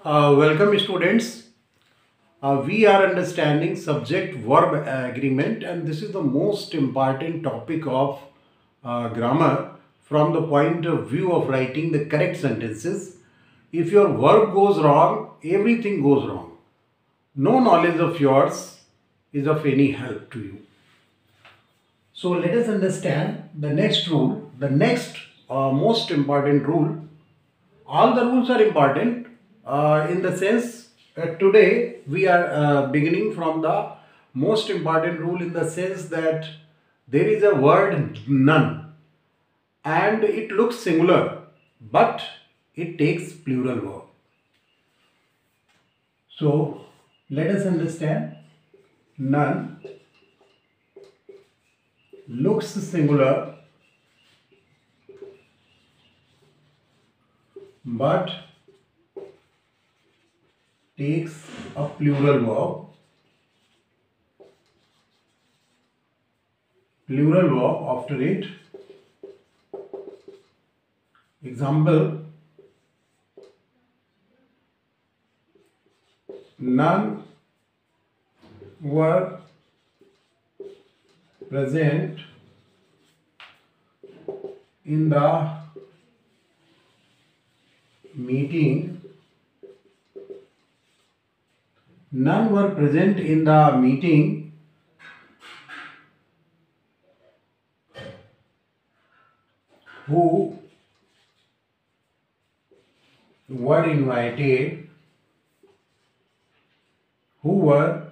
Welcome students. We are understanding subject verb agreement, and this is the most important topic of grammar from the point of view of writing the correct sentences. If your verb goes wrong, everything goes wrong. No knowledge of yours is of any help to you. So let us understand the next rule, the next most important rule. All the rules are important in the sense today we are beginning from the most important rule in the sense that there is a word none and it looks singular but it takes plural verb. So let us understand none looks singular but takes a plural verb. Plural verb after it. Example, none were present in the meeting. None were present in the meeting who were invited, who were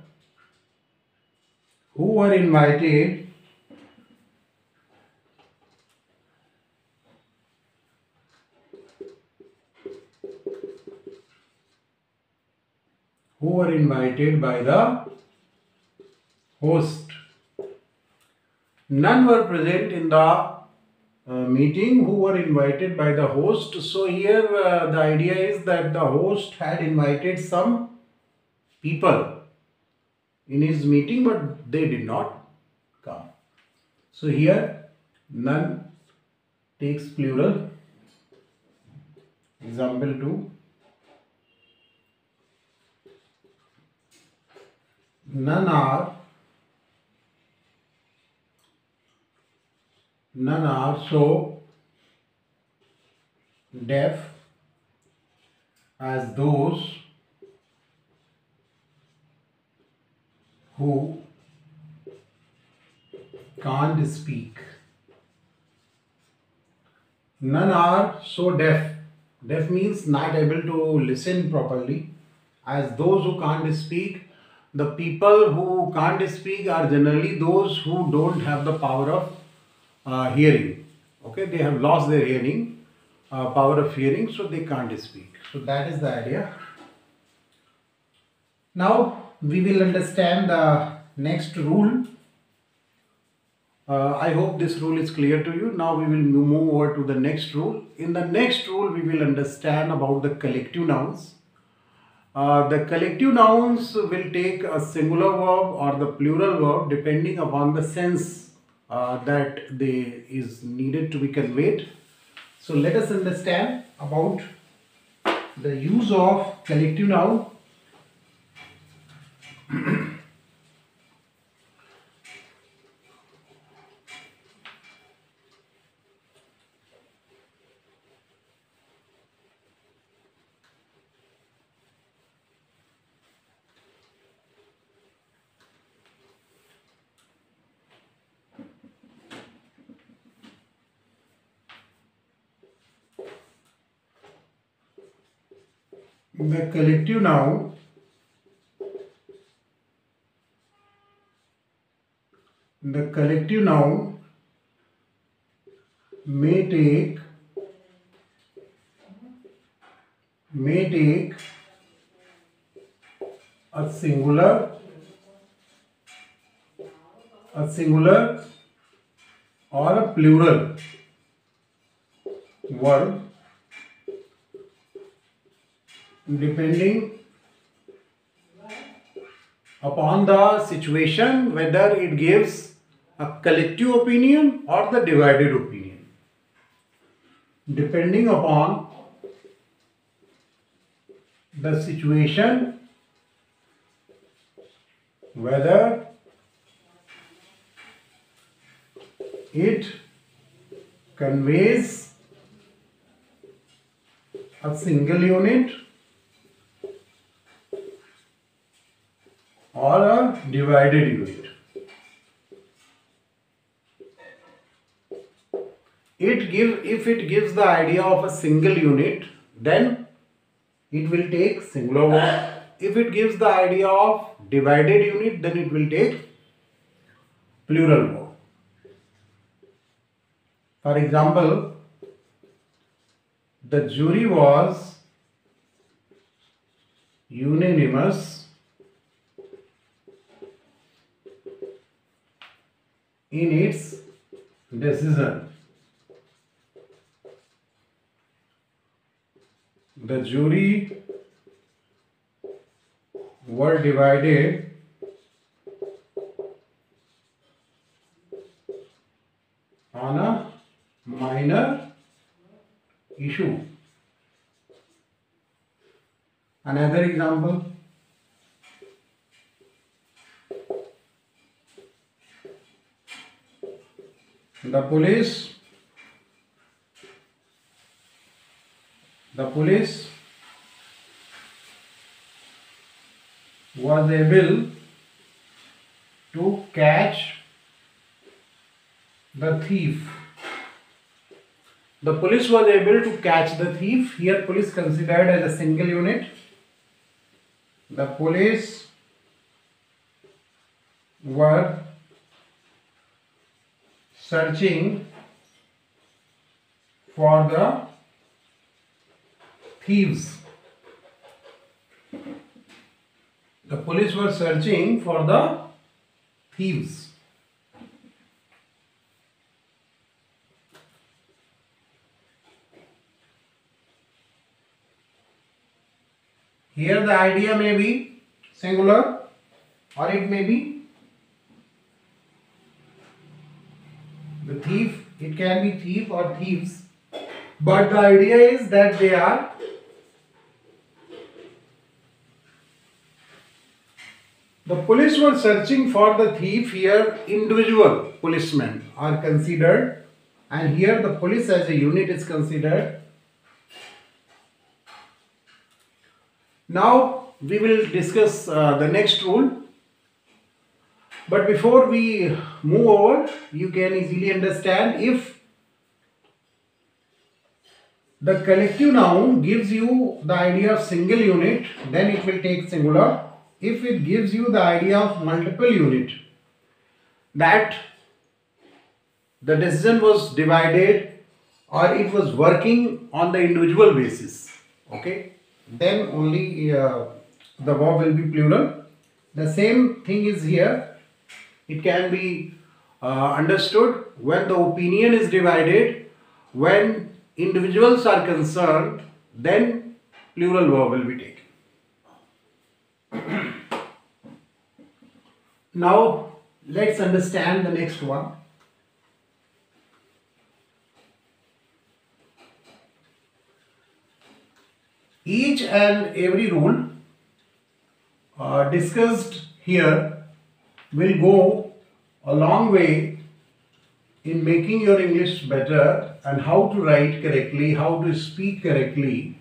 invited by the host. None were present in the meeting who were invited by the host. So here the idea is that the host had invited some people in his meeting but they did not come. So here none takes plural. Example 2. None are so deaf as those who can't speak. None are so deaf. Deaf means not able to listen properly. As those who can't speak, the people who can't speak are generally those who don't have the power of hearing. Okay, they have lost their hearing, power of hearing, so they can't speak. So that is the idea. Now we will understand the next rule. I hope this rule is clear to you. Now we will move over to the next rule. In the next rule, we will understand about the collective nouns. The collective nouns will take a singular verb or the plural verb depending upon the sense that is needed to be conveyed. So let us understand about the use of collective noun. The collective noun may take a singular or a plural verb depending upon the situation, whether it gives a collective opinion or the divided opinion. Depending upon the situation whether it conveys a single unit or a divided unit. If it gives the idea of a single unit, then it will take singular verb. If it gives the idea of divided unit, then it will take plural verb. For example, the jury was unanimous in its decision. The jury were divided on a minor issue. Another example. The police was able to catch the thief. The police was able to catch the thief. Here police considered as a single unit. The police were searching for the thieves. The police were searching for the thieves. Here the idea may be singular or it may be the thief. It can be thief or thieves, but the idea is that they are the police were searching for the thief. Here individual policemen are considered, and here the police as a unit is considered. Now we will discuss the next rule, but before we move over, you can easily understand if the collective noun gives you the idea of single unit, then it will take singular. If it gives you the idea of multiple unit, that the decision was divided or it was working on the individual basis, okay, then only the verb will be plural. The same thing is here. It can be understood when the opinion is divided, when individuals are concerned, then plural verb will be taken. Now let's understand the next one. Each and every rule discussed here will go a long way in making your English better, and how to write correctly, how to speak correctly.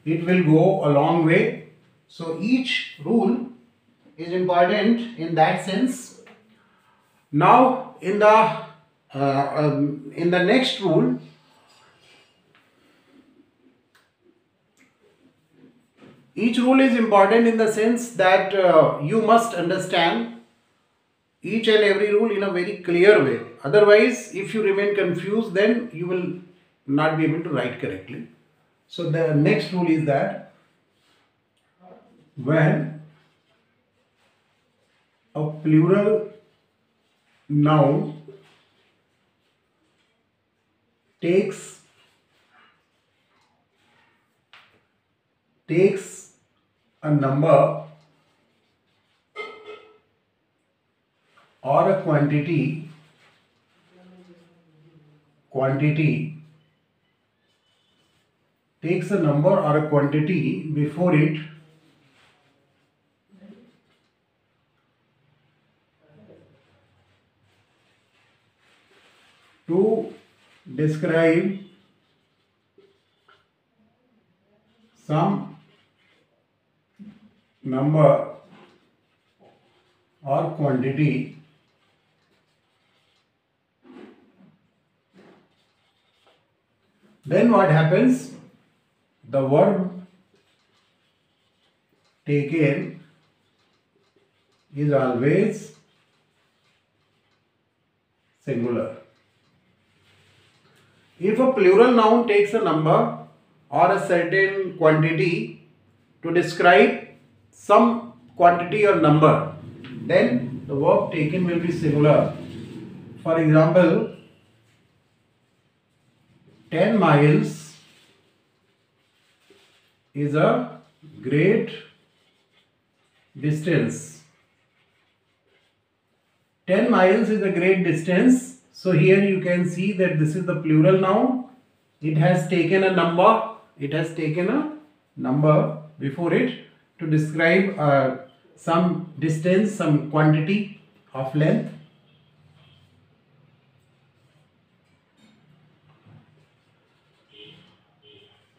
It will go a long way. So each rule is important in that sense. Now in the next rule, each rule is important in the sense that you must understand each and every rule in a very clear way. Otherwise, if you remain confused, then you will not be able to write correctly. So the next rule is that when a plural noun takes a number or a quantity, takes a number or a quantity before it to describe some number or quantity, then what happens? The verb taken is always singular. If a plural noun takes a number or a certain quantity to describe some quantity or number, then the verb taken will be singular. For example, 10 miles is a great distance. 10 miles is a great distance. So here you can see that this is the plural noun. It has taken a number. It has taken a number before it to describe some distance, some quantity of length.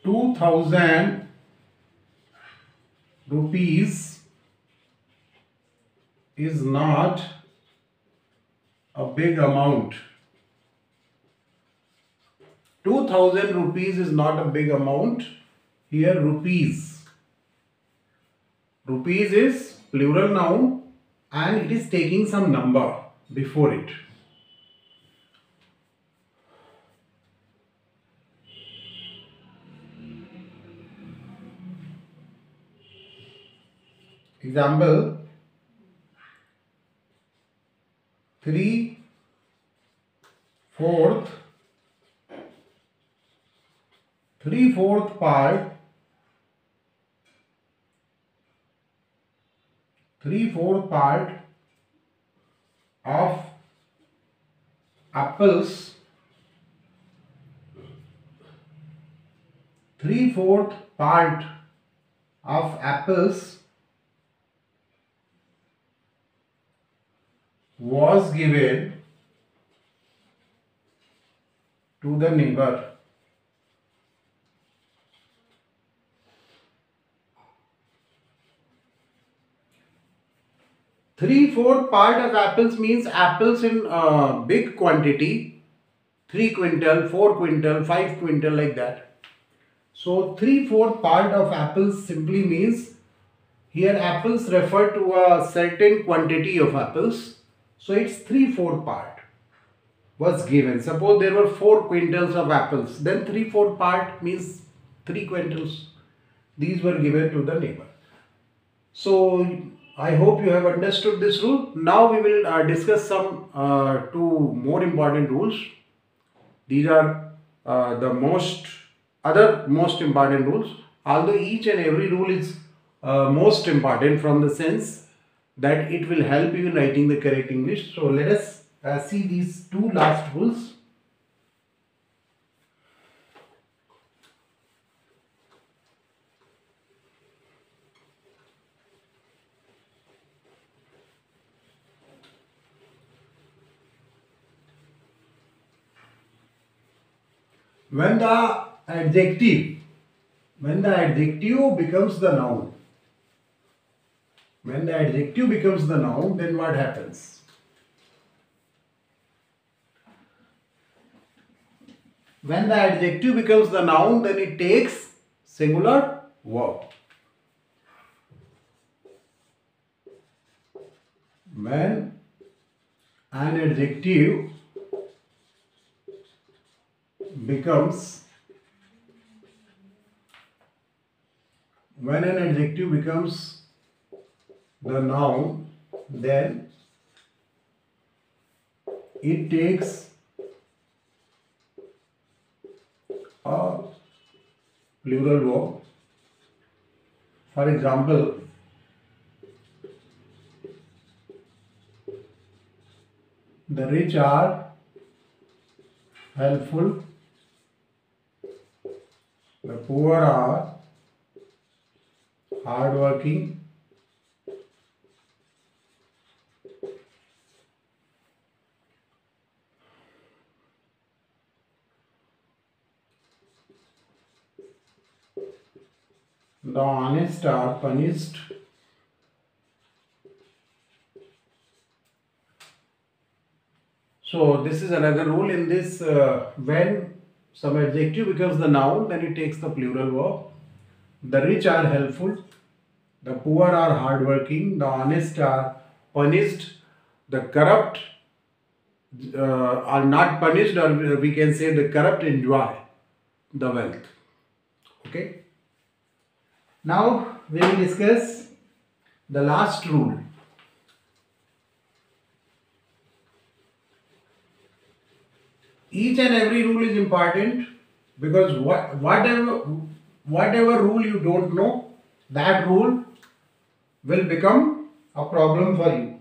₹2,000 is not a big amount. 2,000 rupees is not a big amount. Here rupees. Rupees is plural noun and it is taking some number before it. Example, 3/4 part 3/4 part of apples 3/4 part of apples was given to the neighbor. 3/4 part of apples means apples in big quantity, 3 quintal, 4 quintal, 5 quintal, like that. So 3/4 part of apples simply means here apples refer to a certain quantity of apples. So it's 3/4 part was given. Suppose there were 4 quintals of apples, then 3/4 part means 3 quintals. These were given to the neighbor. So I hope you have understood this rule. Now we will discuss some two more important rules. These are the most important rules. Although each and every rule is most important from the sense that it will help you in writing the correct English. So let us see these two last rules. When the adjective becomes the noun, then what happens? When the adjective becomes the noun, then it takes singular verb. When an adjective becomes the noun, then it takes a plural verb. For example, the rich are helpful The poor are hardworking. The honest are punished. So this is another rule in this, when some adjective becomes the noun, then it takes the plural verb. The rich are helpful. The poor are hardworking. The honest are punished. The corrupt are not punished, or we can say the corrupt enjoy the wealth. Okay. Now we will discuss the last rule. Each and every rule is important, because whatever rule you don't know, that rule will become a problem for you.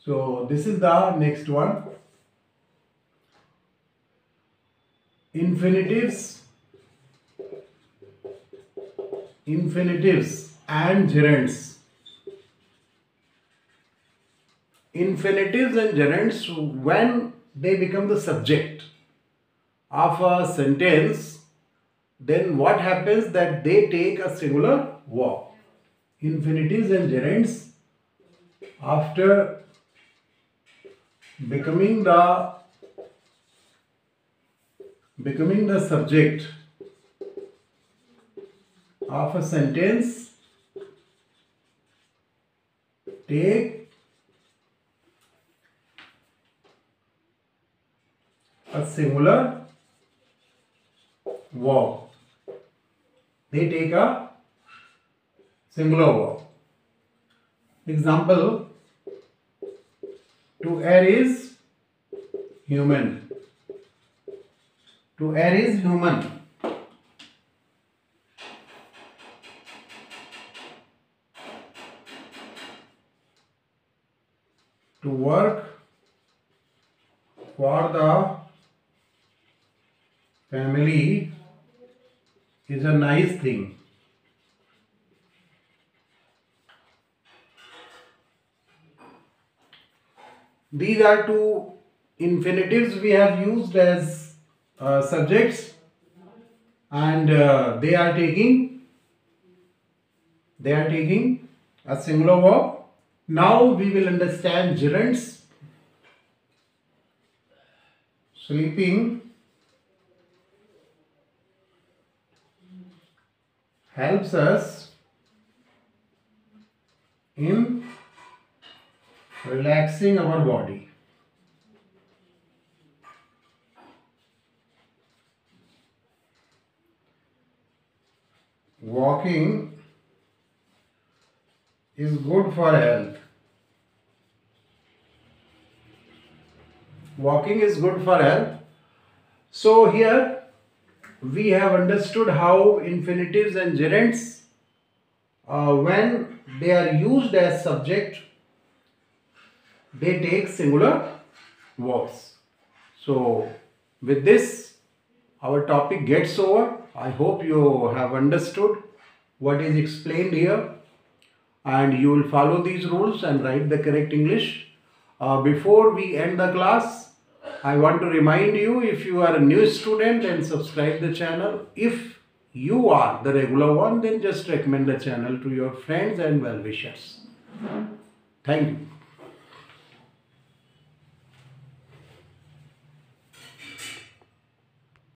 So this is the next one. Infinitives and gerunds. Infinitives and gerunds, when they become the subject of a sentence, then what happens that they take a singular verb. Infinitives and gerunds, after becoming the subject of a sentence, take a singular verb. They take a singular verb. Example: to err is human. To err is human. To work for the family is a nice thing. These are two infinitives we have used as subjects, and they are taking a singular verb. Now we will understand gerunds. Sleeping helps us in relaxing our body. Walking is good for health. Walking is good for health. So here we have understood how infinitives and gerunds, when they are used as subject, they take singular verbs. So with this, our topic gets over. I hope you have understood what is explained here, and you will follow these rules and write the correct English. Before we end the class, I want to remind you, if you are a new student, and subscribe the channel. If you are the regular one, then just recommend the channel to your friends and well-wishers. Thank you.